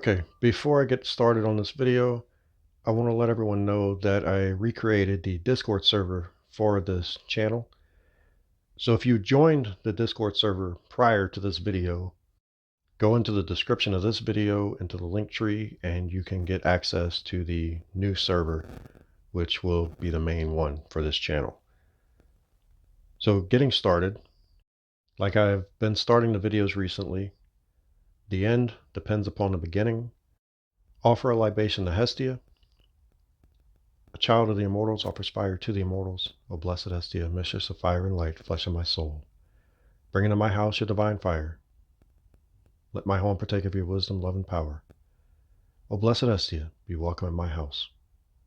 Okay, before I get started on this video, I want to let everyone know that I recreated the Discord server for this channel. So if you joined the Discord server prior to this video, go into the description of this video into the link tree and you can get access to the new server, which will be the main one for this channel. So getting started, like I've been starting the videos recently, the end depends upon the beginning. Offer a libation to Hestia. A child of the immortals offers fire to the immortals. O blessed Hestia, mistress of fire and light, flesh of my soul. Bring into my house your divine fire. Let my home partake of your wisdom, love, and power. O blessed Hestia, be welcome in my house.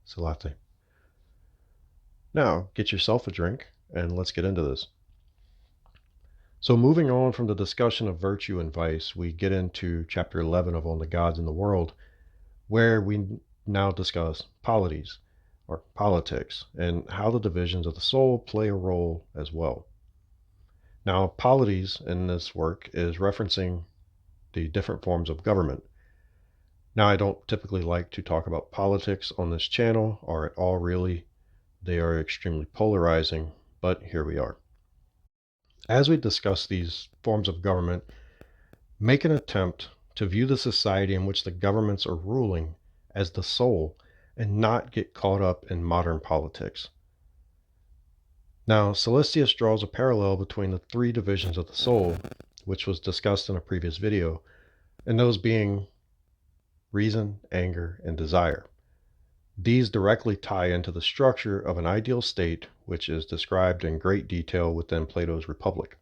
Salate. Now, get yourself a drink, and let's get into this. So moving on from the discussion of virtue and vice, we get into chapter 11 of On the Gods in the World, where we now discuss polities, or politics, and how the divisions of the soul play a role as well. Now, polities in this work is referencing the different forms of government. Now, I don't typically like to talk about politics on this channel, or at all really. They are extremely polarizing, but here we are. As we discuss these forms of government, make an attempt to view the society in which the governments are ruling as the soul and not get caught up in modern politics. Now, Sallustius draws a parallel between the three divisions of the soul, which was discussed in a previous video, and those being reason, anger, and desire. These directly tie into the structure of an ideal state, which is described in great detail within Plato's Republic.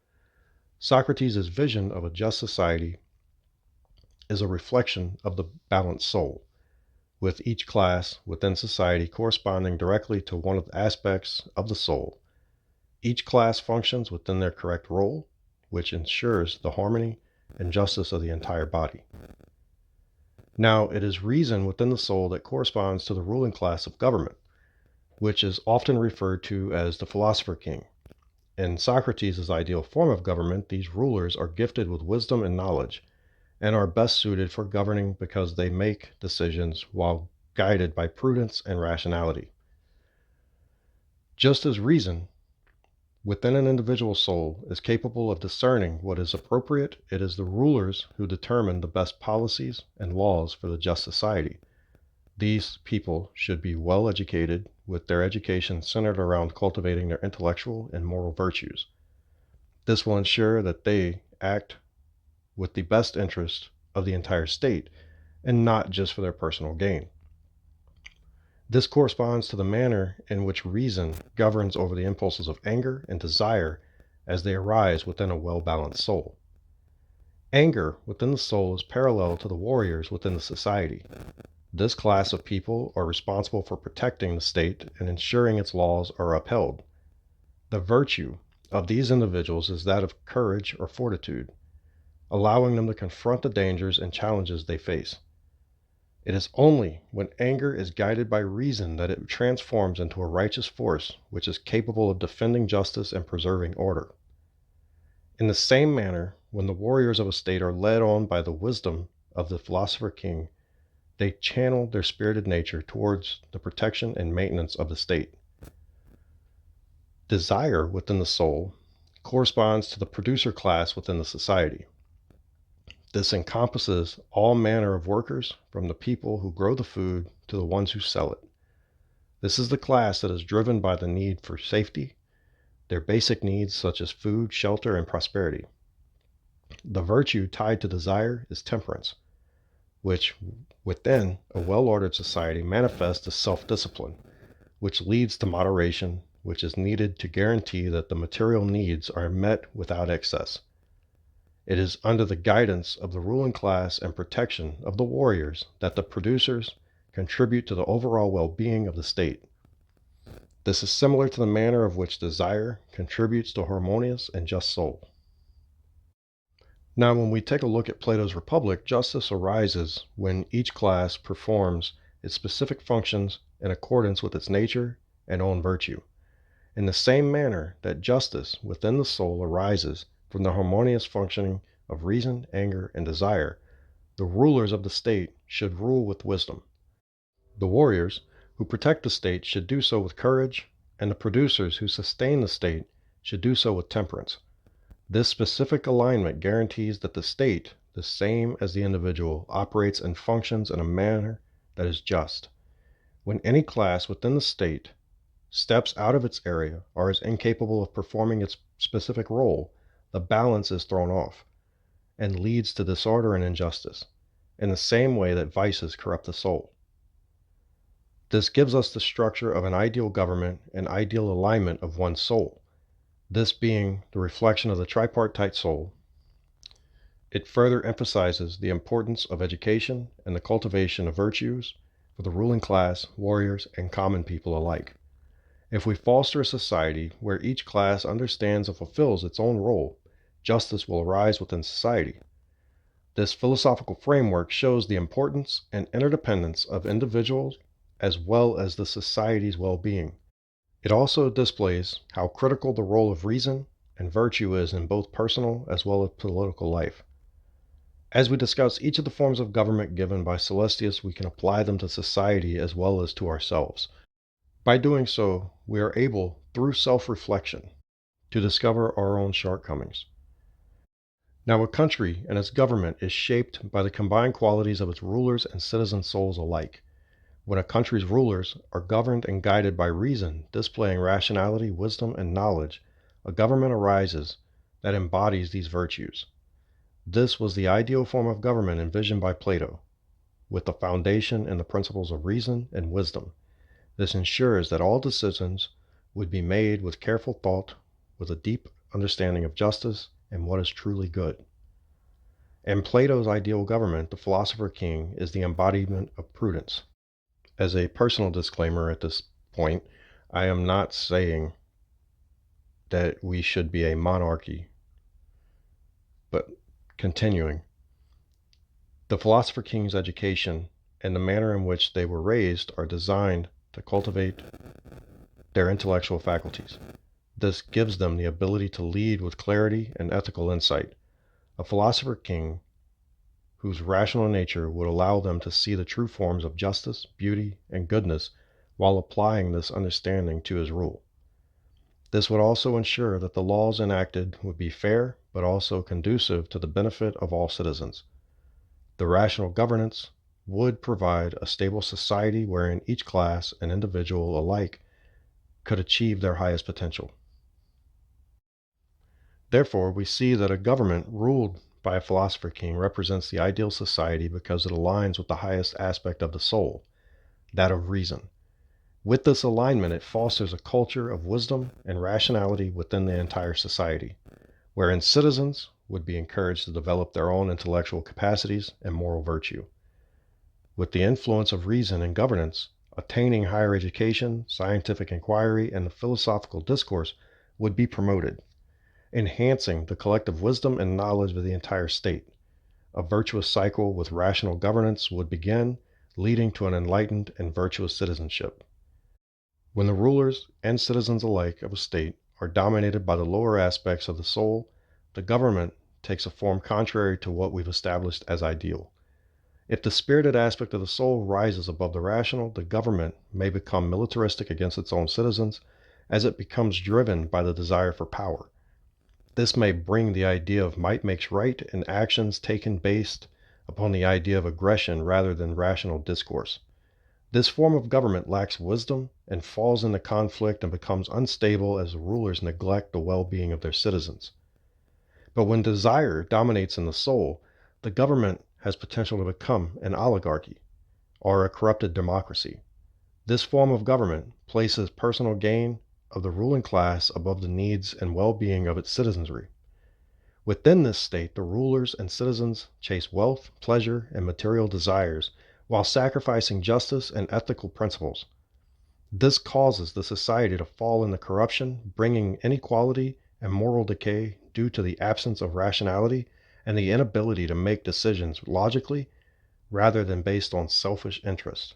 Socrates' vision of a just society is a reflection of the balanced soul, with each class within society corresponding directly to one of the aspects of the soul. Each class functions within their correct role, which ensures the harmony and justice of the entire body. Now, it is reason within the soul that corresponds to the ruling class of government, which is often referred to as the philosopher king. In Socrates' ideal form of government, these rulers are gifted with wisdom and knowledge, and are best suited for governing because they make decisions while guided by prudence and rationality. Just as reason within an individual soul is capable of discerning what is appropriate, it is the rulers who determine the best policies and laws for the just society. These people should be well educated, with their education centered around cultivating their intellectual and moral virtues. This will ensure that they act with the best interest of the entire state, and not just for their personal gain. This corresponds to the manner in which reason governs over the impulses of anger and desire as they arise within a well-balanced soul. Anger within the soul is parallel to the warriors within the society. This class of people are responsible for protecting the state and ensuring its laws are upheld. The virtue of these individuals is that of courage or fortitude, allowing them to confront the dangers and challenges they face. It is only when anger is guided by reason that it transforms into a righteous force which is capable of defending justice and preserving order. In the same manner, when the warriors of a state are led on by the wisdom of the philosopher king, they channel their spirited nature towards the protection and maintenance of the state. Desire within the soul corresponds to the producer class within the society. This encompasses all manner of workers, from the people who grow the food to the ones who sell it. This is the class that is driven by the need for safety, their basic needs such as food, shelter, and prosperity. The virtue tied to desire is temperance, which within a well-ordered society manifests as self-discipline, which leads to moderation, which is needed to guarantee that the material needs are met without excess. It is under the guidance of the ruling class and protection of the warriors that the producers contribute to the overall well-being of the state. This is similar to the manner of which desire contributes to a harmonious and just soul. Now, when we take a look at Plato's Republic, justice arises when each class performs its specific functions in accordance with its nature and own virtue. In the same manner that justice within the soul arises from the harmonious functioning of reason, anger, and desire, The rulers of the state should rule with wisdom. The warriors who protect the state should do so with courage, and the producers who sustain the state should do so with temperance. This specific alignment guarantees that the state, the same as the individual, operates and functions in a manner that is just. When any class within the state steps out of its area or is incapable of performing its specific role, the balance is thrown off and leads to disorder and injustice, in the same way that vices corrupt the soul. This gives us the structure of an ideal government and ideal alignment of one's soul, this being the reflection of the tripartite soul. It further emphasizes the importance of education and the cultivation of virtues for the ruling class, warriors, and common people alike. If we foster a society where each class understands and fulfills its own role, justice will arise within society. This philosophical framework shows the importance and interdependence of individuals as well as the society's well-being. It also displays how critical the role of reason and virtue is in both personal as well as political life. As we discuss each of the forms of government given by Sallustius, we can apply them to society as well as to ourselves. By doing so, we are able, through self-reflection, to discover our own shortcomings. Now, a country and its government is shaped by the combined qualities of its rulers and citizen souls alike. When a country's rulers are governed and guided by reason, displaying rationality, wisdom, and knowledge, a government arises that embodies these virtues. This was the ideal form of government envisioned by Plato, with the foundation in the principles of reason and wisdom. This ensures that all decisions would be made with careful thought, with a deep understanding of justice and what is truly good. In Plato's ideal government, the philosopher king is the embodiment of prudence. As a personal disclaimer at this point, I am not saying that we should be a monarchy, but continuing. The philosopher king's education and the manner in which they were raised are designed to cultivate their intellectual faculties. This gives them the ability to lead with clarity and ethical insight. A philosopher king whose rational nature would allow them to see the true forms of justice, beauty, and goodness while applying this understanding to his rule. This would also ensure that the laws enacted would be fair, but also conducive to the benefit of all citizens. The rational governance would provide a stable society wherein each class and individual alike could achieve their highest potential. Therefore, we see that a government ruled by a philosopher king represents the ideal society because it aligns with the highest aspect of the soul, that of reason. With this alignment, it fosters a culture of wisdom and rationality within the entire society, wherein citizens would be encouraged to develop their own intellectual capacities and moral virtue. With the influence of reason in governance, attaining higher education, scientific inquiry, and the philosophical discourse would be promoted, enhancing the collective wisdom and knowledge of the entire state. A virtuous cycle with rational governance would begin, leading to an enlightened and virtuous citizenship. When the rulers and citizens alike of a state are dominated by the lower aspects of the soul, the government takes a form contrary to what we've established as ideal. If the spirited aspect of the soul rises above the rational, the government may become militaristic against its own citizens as it becomes driven by the desire for power. This may bring the idea of might makes right and actions taken based upon the idea of aggression rather than rational discourse. This form of government lacks wisdom and falls into conflict and becomes unstable as the rulers neglect the well-being of their citizens. But when desire dominates in the soul, the government has potential to become an oligarchy or a corrupted democracy. This form of government places personal gain of the ruling class above the needs and well-being of its citizenry. Within this state, the rulers and citizens chase wealth, pleasure, and material desires while sacrificing justice and ethical principles. This causes the society to fall into corruption, bringing inequality and moral decay due to the absence of rationality and the inability to make decisions logically rather than based on selfish interest.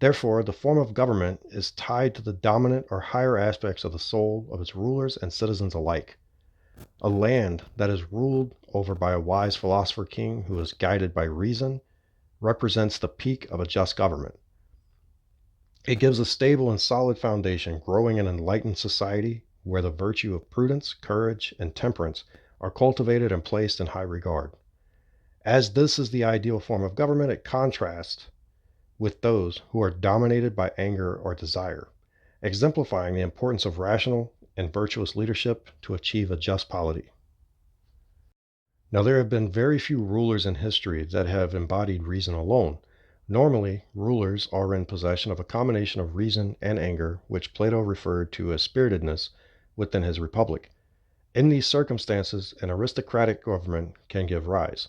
Therefore, the form of government is tied to the dominant or higher aspects of the soul of its rulers and citizens alike. A land that is ruled over by a wise philosopher king who is guided by reason represents the peak of a just government. It gives a stable and solid foundation, growing an enlightened society where the virtue of prudence, courage, and temperance are cultivated and placed in high regard. As this is the ideal form of government, it contrasts with those who are dominated by anger or desire, exemplifying the importance of rational and virtuous leadership to achieve a just polity. Now, there have been very few rulers in history that have embodied reason alone. Normally, rulers are in possession of a combination of reason and anger, which Plato referred to as spiritedness within his Republic. In these circumstances, an aristocratic government can give rise.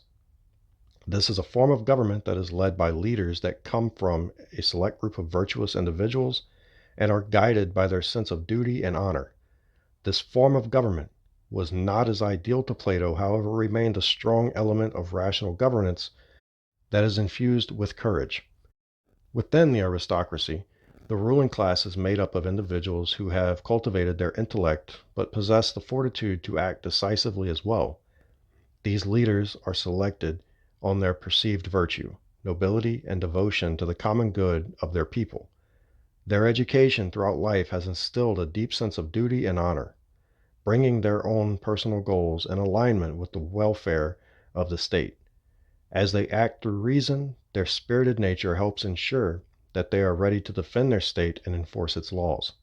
This is a form of government that is led by leaders that come from a select group of virtuous individuals and are guided by their sense of duty and honor. This form of government was not as ideal to Plato, however, remained a strong element of rational governance that is infused with courage. Within the aristocracy, the ruling class is made up of individuals who have cultivated their intellect but possess the fortitude to act decisively as well. These leaders are selected on their perceived virtue, nobility, and devotion to the common good of their people. Their education throughout life has instilled a deep sense of duty and honor, bringing their own personal goals in alignment with the welfare of the state. As they act through reason, their spirited nature helps ensure that they are ready to defend their state and enforce its laws.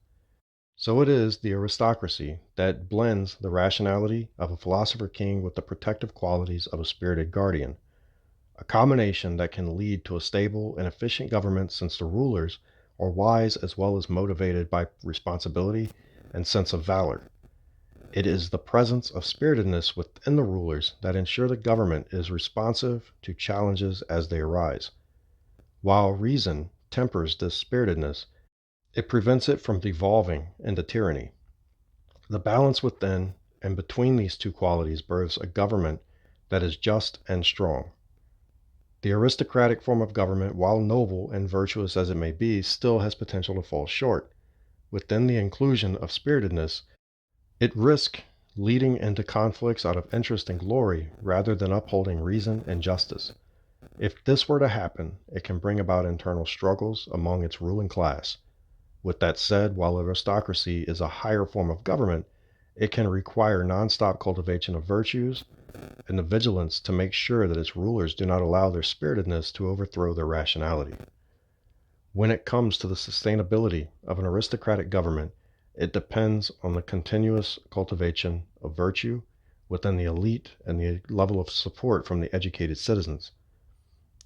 So it is the aristocracy that blends the rationality of a philosopher king with the protective qualities of a spirited guardian, a combination that can lead to a stable and efficient government since the rulers are wise as well as motivated by responsibility and sense of valor. It is the presence of spiritedness within the rulers that ensure the government is responsive to challenges as they arise. While reason tempers this spiritedness, it prevents it from devolving into tyranny. The balance within and between these two qualities births a government that is just and strong. The aristocratic form of government, while noble and virtuous as it may be, still has potential to fall short. Within the inclusion of spiritedness, it risks leading into conflicts out of interest and glory rather than upholding reason and justice. If this were to happen, it can bring about internal struggles among its ruling class. With that said, while aristocracy is a higher form of government, it can require nonstop cultivation of virtues and the vigilance to make sure that its rulers do not allow their spiritedness to overthrow their rationality. When it comes to the sustainability of an aristocratic government, it depends on the continuous cultivation of virtue within the elite and the level of support from the educated citizens.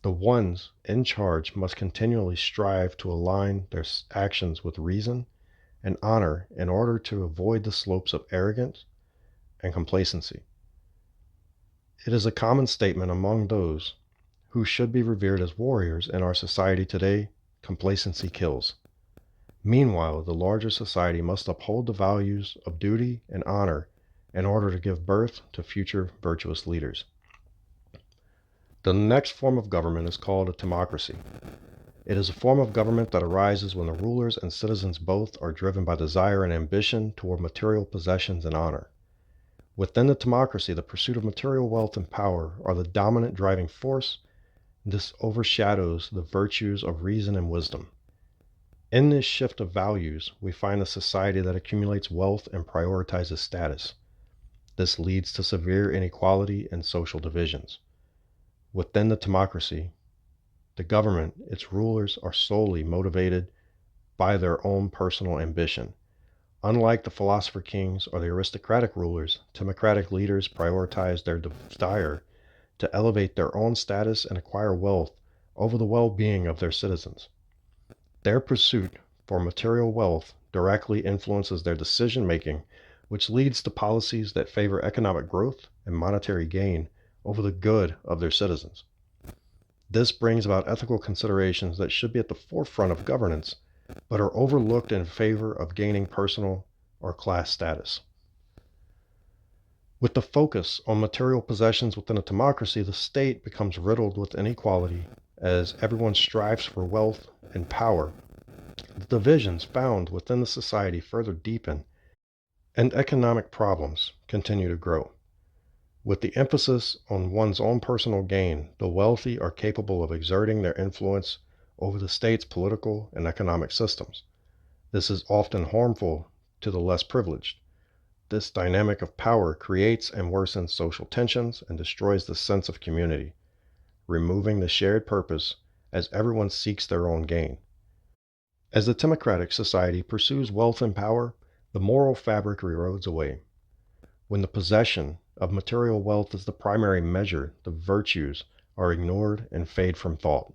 The ones in charge must continually strive to align their actions with reason and honor in order to avoid the slopes of arrogance and complacency. It is a common statement among those who should be revered as warriors in our society today: complacency kills. Meanwhile, the larger society must uphold the values of duty and honor in order to give birth to future virtuous leaders. The next form of government is called a timocracy. It is a form of government that arises when the rulers and citizens both are driven by desire and ambition toward material possessions and honor. Within the timocracy, the pursuit of material wealth and power are the dominant driving force. This overshadows the virtues of reason and wisdom. In this shift of values, we find a society that accumulates wealth and prioritizes status. This leads to severe inequality and social divisions. Within the timocracy, the government, its rulers, are solely motivated by their own personal ambition. Unlike the philosopher kings or the aristocratic rulers, timocratic leaders prioritize their desire to elevate their own status and acquire wealth over the well-being of their citizens. Their pursuit for material wealth directly influences their decision-making, which leads to policies that favor economic growth and monetary gain over the good of their citizens. This brings about ethical considerations that should be at the forefront of governance, but are overlooked in favor of gaining personal or class status. With the focus on material possessions within a timocracy, the state becomes riddled with inequality as everyone strives for wealth and power. The divisions found within the society further deepen And economic problems continue to grow. With the emphasis on one's own personal gain, the wealthy are capable of exerting their influence over the state's political and economic systems. This is often harmful to the less privileged. This dynamic of power creates and worsens social tensions and destroys the sense of community, removing the shared purpose as everyone seeks their own gain. As the democratic society pursues wealth and power, the moral fabric erodes away. When the possession of material wealth is the primary measure, the virtues are ignored and fade from thought.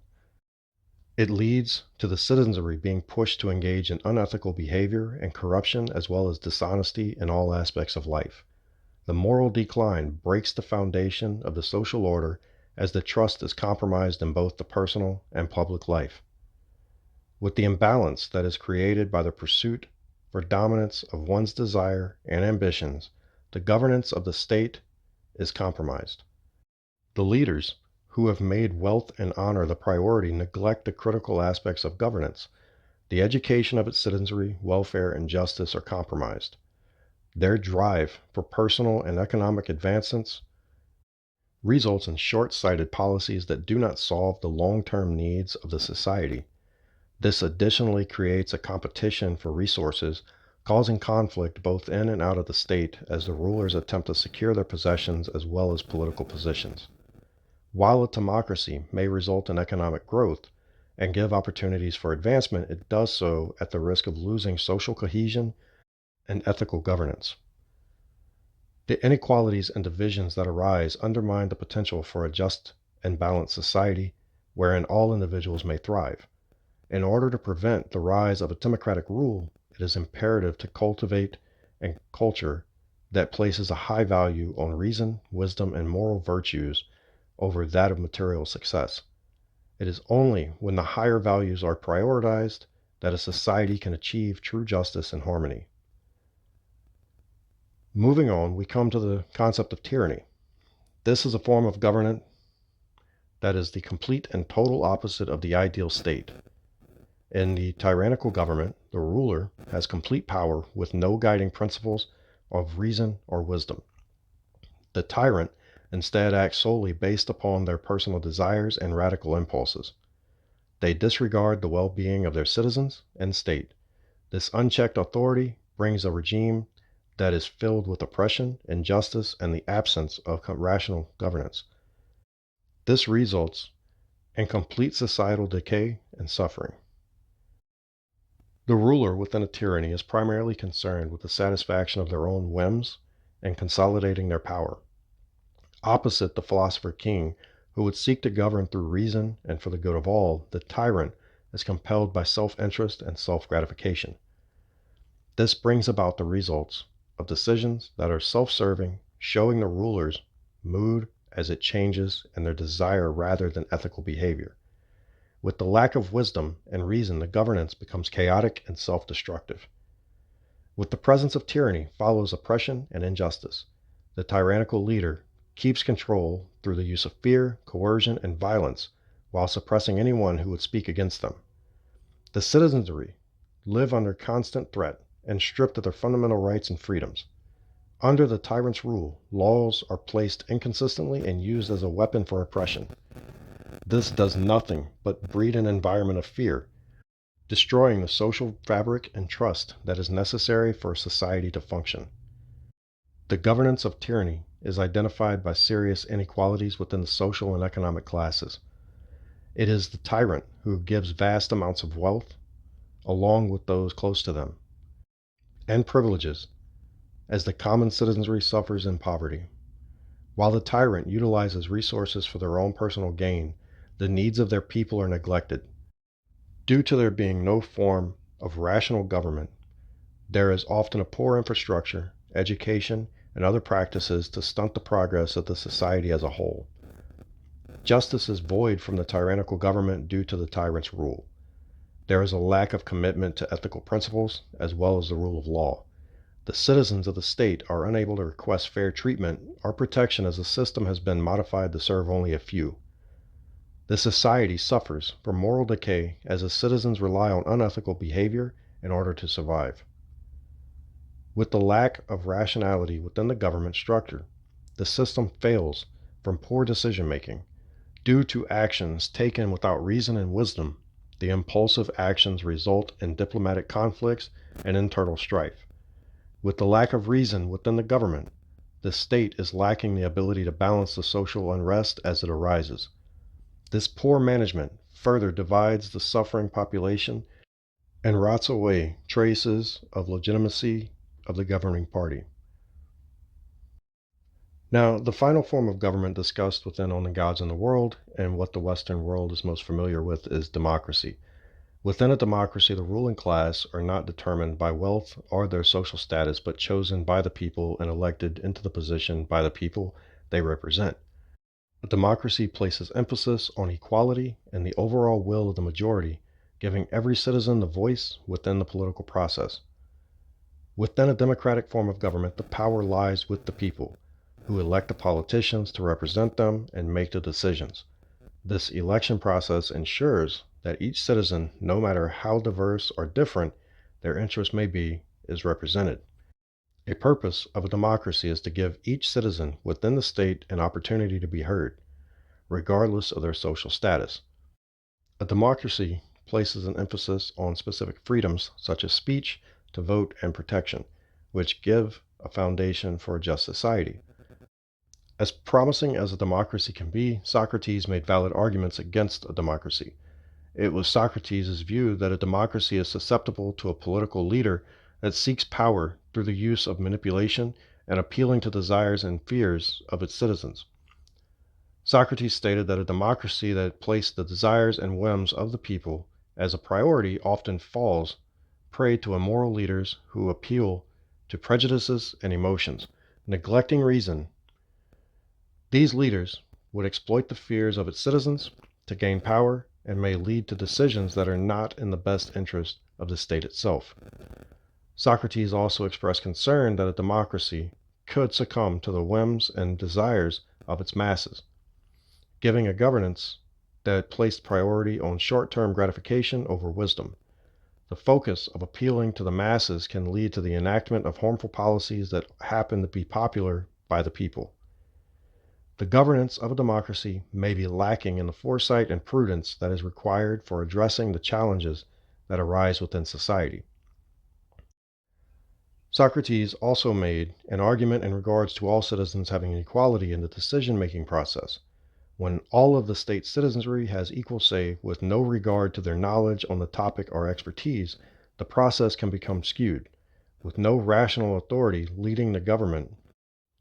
It leads to the citizenry being pushed to engage in unethical behavior and corruption as well as dishonesty in all aspects of life. The moral decline breaks the foundation of the social order as the trust is compromised in both the personal and public life. With the imbalance that is created by the pursuit for dominance of one's desire and ambitions, the governance of the state is compromised. The leaders who have made wealth and honor the priority neglect the critical aspects of governance. The education of its citizenry, welfare, and justice are compromised. Their drive for personal and economic advancements results in short-sighted policies that do not solve the long-term needs of the society. This additionally creates a competition for resources, causing conflict both in and out of the state as the rulers attempt to secure their possessions as well as political positions. While a democracy may result in economic growth and give opportunities for advancement, it does so at the risk of losing social cohesion and ethical governance. The inequalities and divisions that arise undermine the potential for a just and balanced society wherein all individuals may thrive. In order to prevent the rise of a democratic rule, it is imperative to cultivate a culture that places a high value on reason, wisdom, and moral virtues over that of material success. It is only when the higher values are prioritized that a society can achieve true justice and harmony. Moving on, we come to the concept of tyranny. This is a form of government that is the complete and total opposite of the ideal state. In the tyrannical government, the ruler has complete power with no guiding principles of reason or wisdom. The tyrant instead acts solely based upon their personal desires and radical impulses. They disregard the well-being of their citizens and state. This unchecked authority brings a regime that is filled with oppression, injustice, and the absence of rational governance. This results in complete societal decay and suffering. The ruler within a tyranny is primarily concerned with the satisfaction of their own whims and consolidating their power. Opposite the philosopher king, who would seek to govern through reason and for the good of all, the tyrant is compelled by self-interest and self-gratification. This brings about the results of decisions that are self-serving, showing the ruler's mood as it changes and their desire rather than ethical behavior. With the lack of wisdom and reason, the governance becomes chaotic and self-destructive. With the presence of tyranny follows oppression and injustice. The tyrannical leader keeps control through the use of fear, coercion, and violence while suppressing anyone who would speak against them. The citizenry live under constant threat and stripped of their fundamental rights and freedoms. Under the tyrant's rule, laws are placed inconsistently and used as a weapon for oppression. This does nothing but breed an environment of fear, destroying the social fabric and trust that is necessary for society to function. The governance of tyranny is identified by serious inequalities within the social and economic classes. It is the tyrant who gives vast amounts of wealth, along with those close to them, and privileges, as the common citizenry suffers in poverty. While the tyrant utilizes resources for their own personal gain, the needs of their people are neglected. Due to there being no form of rational government, there is often a poor infrastructure, education, and other practices to stunt the progress of the society as a whole. Justice is void from the tyrannical government due to the tyrant's rule. There is a lack of commitment to ethical principles as well as the rule of law. The citizens of the state are unable to request fair treatment or protection as the system has been modified to serve only a few. The society suffers from moral decay as the citizens rely on unethical behavior in order to survive. With the lack of rationality within the government structure, the system fails from poor decision making. Due to actions taken without reason and wisdom, the impulsive actions result in diplomatic conflicts and internal strife. With the lack of reason within the government, the state is lacking the ability to balance the social unrest as it arises. This poor management further divides the suffering population and rots away traces of legitimacy of the governing party. Now, the final form of government discussed within On the Gods in the World, and what the Western world is most familiar with, is democracy. Within a democracy, the ruling class are not determined by wealth or their social status, but chosen by the people and elected into the position by the people they represent. A democracy places emphasis on equality and the overall will of the majority, giving every citizen the voice within the political process. Within a democratic form of government, the power lies with the people, who elect the politicians to represent them and make the decisions. This election process ensures that each citizen, no matter how diverse or different their interests may be, is represented. A purpose of a democracy is to give each citizen within the state an opportunity to be heard, regardless of their social status. A democracy places an emphasis on specific freedoms such as speech, to vote, and protection, which give a foundation for a just society. As promising as a democracy can be, Socrates made valid arguments against a democracy. It was Socrates' view that a democracy is susceptible to a political leader that seeks power through the use of manipulation and appealing to desires and fears of its citizens. Socrates stated that a democracy that placed the desires and whims of the people as a priority often falls prey to immoral leaders who appeal to prejudices and emotions, neglecting reason. These leaders would exploit the fears of its citizens to gain power and may lead to decisions that are not in the best interest of the state itself. Socrates also expressed concern that a democracy could succumb to the whims and desires of its masses, giving a governance that placed priority on short-term gratification over wisdom. The focus of appealing to the masses can lead to the enactment of harmful policies that happen to be popular by the people. The governance of a democracy may be lacking in the foresight and prudence that is required for addressing the challenges that arise within society. Socrates also made an argument in regards to all citizens having equality in the decision-making process. When all of the state's citizenry has equal say with no regard to their knowledge on the topic or expertise, the process can become skewed. With no rational authority leading the government,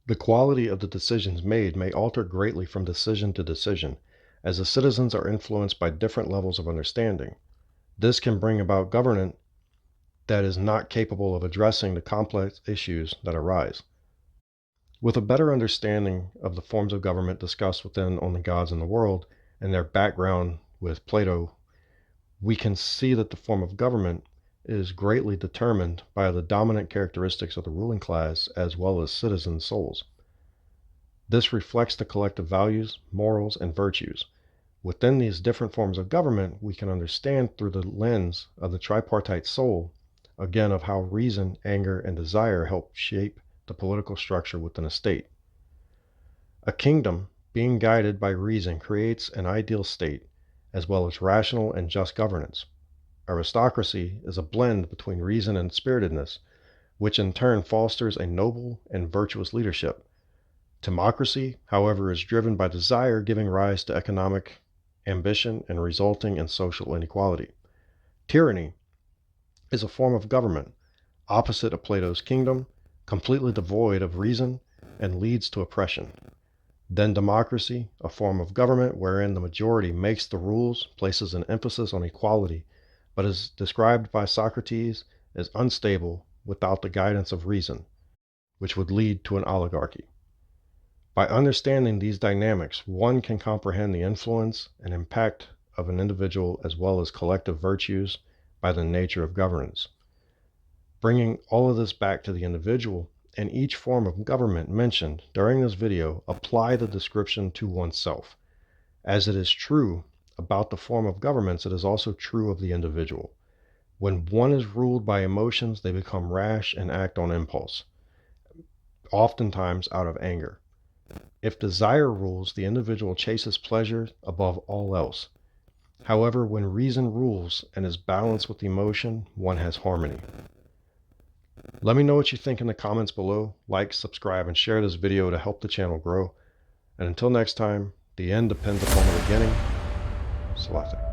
the quality of the decisions made may alter greatly from decision to decision, as the citizens are influenced by different levels of understanding. This can bring about governance that is not capable of addressing the complex issues that arise. With a better understanding of the forms of government discussed within On the Gods in the World and their background with Plato, we can see that the form of government is greatly determined by the dominant characteristics of the ruling class as well as citizen souls. This reflects the collective values, morals, and virtues. Within these different forms of government, we can understand through the lens of the tripartite soul, again, of how reason, anger, and desire help shape the political structure within a state. A kingdom, being guided by reason, creates an ideal state, as well as rational and just governance. Aristocracy is a blend between reason and spiritedness, which in turn fosters a noble and virtuous leadership. Democracy, however, is driven by desire, giving rise to economic ambition and resulting in social inequality. Tyranny is a form of government, opposite of Plato's kingdom, completely devoid of reason, and leads to oppression. Then democracy, a form of government wherein the majority makes the rules, places an emphasis on equality, but is described by Socrates as unstable without the guidance of reason, which would lead to an oligarchy. By understanding these dynamics, one can comprehend the influence and impact of an individual as well as collective virtues by the nature of governance. Bringing all of this back to the individual, and each form of government mentioned during this video, apply the description to oneself. As it is true about the form of governments, it is also true of the individual. When one is ruled by emotions, they become rash and act on impulse, oftentimes out of anger. If desire rules, the individual chases pleasure above all else. However, when reason rules and is balanced with emotion, one has harmony. Let me know what you think in the comments below. Like, subscribe, and share this video to help the channel grow. And until next time, the end depends upon the beginning. Sallustius.